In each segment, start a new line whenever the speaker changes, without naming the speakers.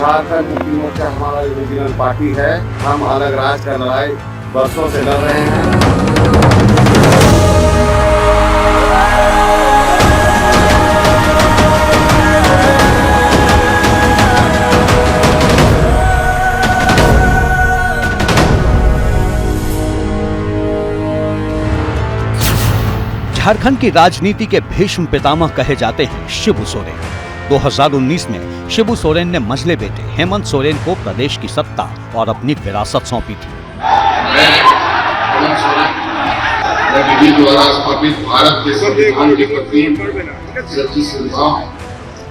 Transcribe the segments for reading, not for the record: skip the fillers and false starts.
झारखंड मुक्ति मोर्चा हमारा original party है। हम अलग राज का लड़ाई वर्षों से लड़ रहे हैं।
झारखंड की राजनीति के भीष्म पितामह कहे जाते हैं शिबू सोरेन। 2019 में शिबू सोरेन ने मंझले बेटे हेमंत सोरेन को प्रदेश की सत्ता और अपनी विरासत सौंपी थी।
विधि द्वारा स्थापित भारत के संविधान के प्रति सच्ची श्रद्धा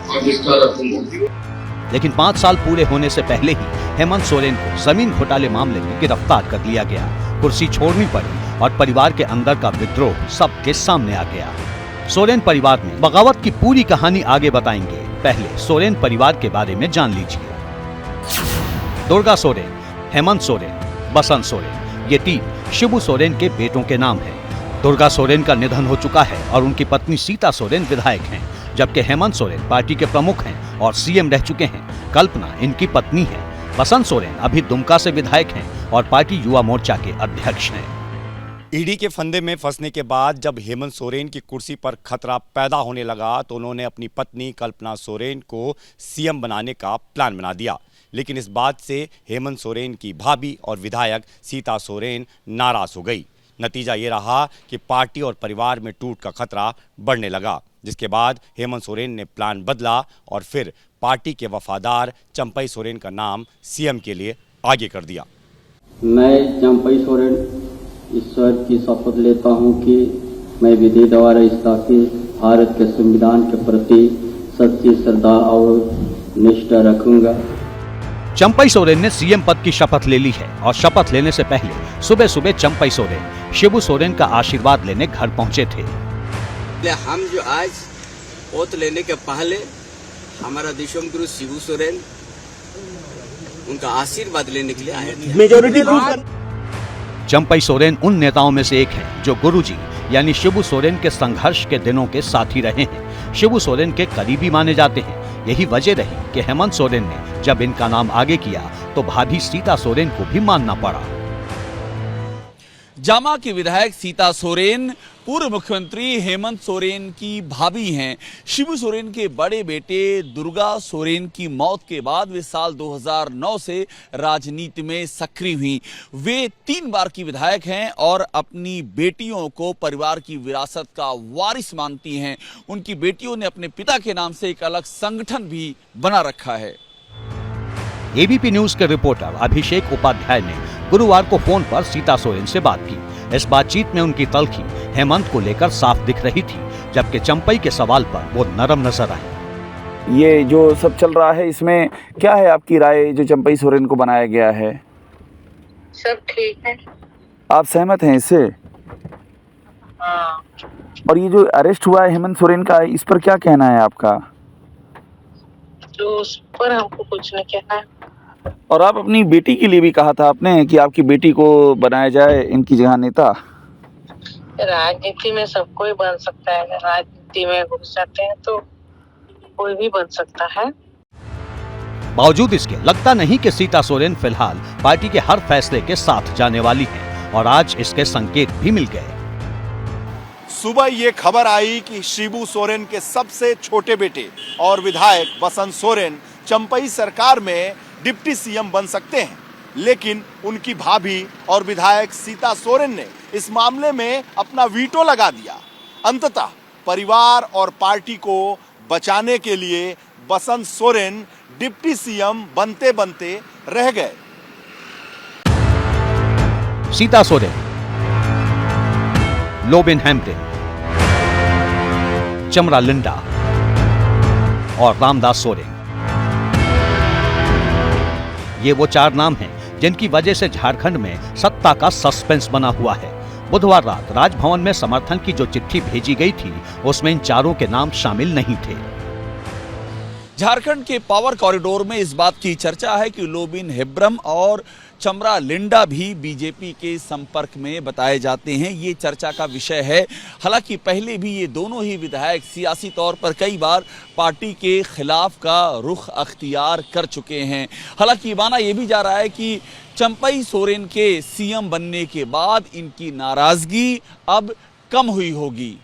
और निष्ठा रखूंगा।
लेकिन 5 साल पूरे होने से पहले ही हेमंत सोरेन को जमीन घोटाले मामले में गिरफ्तार कर लिया गया। कुर्सी छोड़नी पड़ी और परिवार के अंदर का विद्रोह सबके सामने आ गया। सोरेन परिवार में बगावत की पूरी कहानी आगे बताएंगे। पहले सोरेन परिवार के बारे में जान लीजिए। दुर्गा सोरेन, हेमंत सोरेन, बसंत सोरेन, ये 3 शिबू सोरेन के बेटों के नाम हैं। दुर्गा सोरेन का निधन हो चुका है और उनकी पत्नी सीता सोरेन विधायक हैं, जबकि हेमंत सोरेन पार्टी के प्रमुख हैं और सीएम रह चुके हैं। कल्पना इनकी पत्नी है। बसंत सोरेन अभी दुमका से विधायक हैं और पार्टी युवा मोर्चा के अध्यक्ष हैं।
ईडी के फंदे में फंसने के बाद जब हेमंत सोरेन की कुर्सी पर खतरा पैदा होने लगा तो उन्होंने अपनी पत्नी कल्पना सोरेन को सीएम बनाने का प्लान बना दिया। लेकिन इस बात से हेमंत सोरेन की भाभी और विधायक सीता सोरेन नाराज हो गई। नतीजा ये रहा कि पार्टी और परिवार में टूट का खतरा बढ़ने लगा, जिसके बाद हेमंत सोरेन ने प्लान बदला और फिर पार्टी के वफादार चंपई सोरेन का नाम सीएम के लिए आगे कर दिया।
मैं चंपई सोरेन ईश्वर की शपथ लेता हूं कि मैं विधि द्वारा स्थापित भारत के संविधान के प्रति सच्ची श्रद्धा और निष्ठा रखूंगा।
चंपई सोरेन ने सीएम पद की शपथ ले ली है और शपथ लेने से पहले सुबह सुबह चंपई सोरेन शिबू सोरेन का आशीर्वाद लेने घर पहुंचे थे।
हम जो आज ओथ लेने के पहले हमारा दिशोम गुरु शिबू सोरेन उनका आशीर्वाद लेने के लिए आए थे। मेजॉरिटी
चंपई सोरेन उन नेताओं में से एक हैं जो गुरुजी यानी शिबू सोरेन के संघर्ष के दिनों के साथी रहे हैं। शिबू सोरेन के करीबी माने जाते हैं। यही वजह रही कि हेमंत सोरेन ने जब इनका नाम आगे किया तो भाभी सीता सोरेन को भी मानना पड़ा।
जामा की विधायक सीता सोरेन पूर्व मुख्यमंत्री हेमंत सोरेन की भाभी हैं। शिबू सोरेन के बड़े बेटे दुर्गा सोरेन की मौत के बाद वे साल 2009 से राजनीति में सक्रिय हुई। वे 3 बार की विधायक हैं और अपनी बेटियों को परिवार की विरासत का वारिस मानती हैं। उनकी बेटियों ने अपने पिता के नाम से एक अलग संगठन भी बना रखा है।
एबीपी न्यूज के रिपोर्टर अभिषेक उपाध्याय ने गुरुवार को फोन पर सीता सोरेन से बात की। इस बातचीत में उनकी तल्खी हेमंत को लेकर साफ दिख रही थी, जबकि चंपई के सवाल पर वो नरम नजर आई।
ये जो सब चल रहा है इसमें क्या है आपकी राय, जो चंपई सोरेन को बनाया गया है?
सब ठीक है।
आप सहमत हैं इससे?
हाँ।
और ये जो अरेस्ट हुआ है हेमंत सोरेन का, इस पर क्या कहना है आपका?
तो उस पर हमको कुछ नहीं कहना है।
और आप अपनी बेटी के लिए भी कहा था आपने कि आपकी बेटी को बनाया जाए इनकी जगह नेता।
राजनीति में सब कोई बन सकता है। राजनीति में घुस जाते हैं तो कोई भी बन सकता है।
बावजूद इसके लगता नहीं कि सीता सोरेन फिलहाल पार्टी के हर फैसले के साथ जाने वाली हैं और आज इसके संकेत भी मिल गए।
सुबह ये खबर आई कि शिबू सोरेन के सबसे छोटे बेटे और विधायक बसंत सोरेन चंपई सरकार में डिप्टी सीएम बन सकते हैं, लेकिन उनकी भाभी और विधायक सीता सोरेन ने इस मामले में अपना वीटो लगा दिया। अंततः परिवार और पार्टी को बचाने के लिए बसंत सोरेन डिप्टी सीएम बनते बनते रह गए।
सीता सोरेन, लोबिन हेम्ब्रिन, चमरा लिंडा और रामदास सोरेन, ये वो 4 नाम हैं जिनकी वजह से झारखंड में सत्ता का सस्पेंस बना हुआ है। बुधवार रात राजभवन में समर्थन की जो चिट्ठी भेजी गई थी उसमें इन 4 के नाम शामिल नहीं थे।
झारखंड के पावर कॉरिडोर में इस बात की चर्चा है कि लोबिन हेम्ब्रम और चमरा लिंडा भी बीजेपी के संपर्क में बताए जाते हैं। ये चर्चा का विषय है। हालांकि पहले भी ये दोनों ही विधायक सियासी तौर पर कई बार पार्टी के खिलाफ का रुख अख्तियार कर चुके हैं। हालांकि माना यह भी जा रहा है कि चंपई सोरेन के सीएम बनने के बाद इनकी नाराजगी अब कम हुई होगी।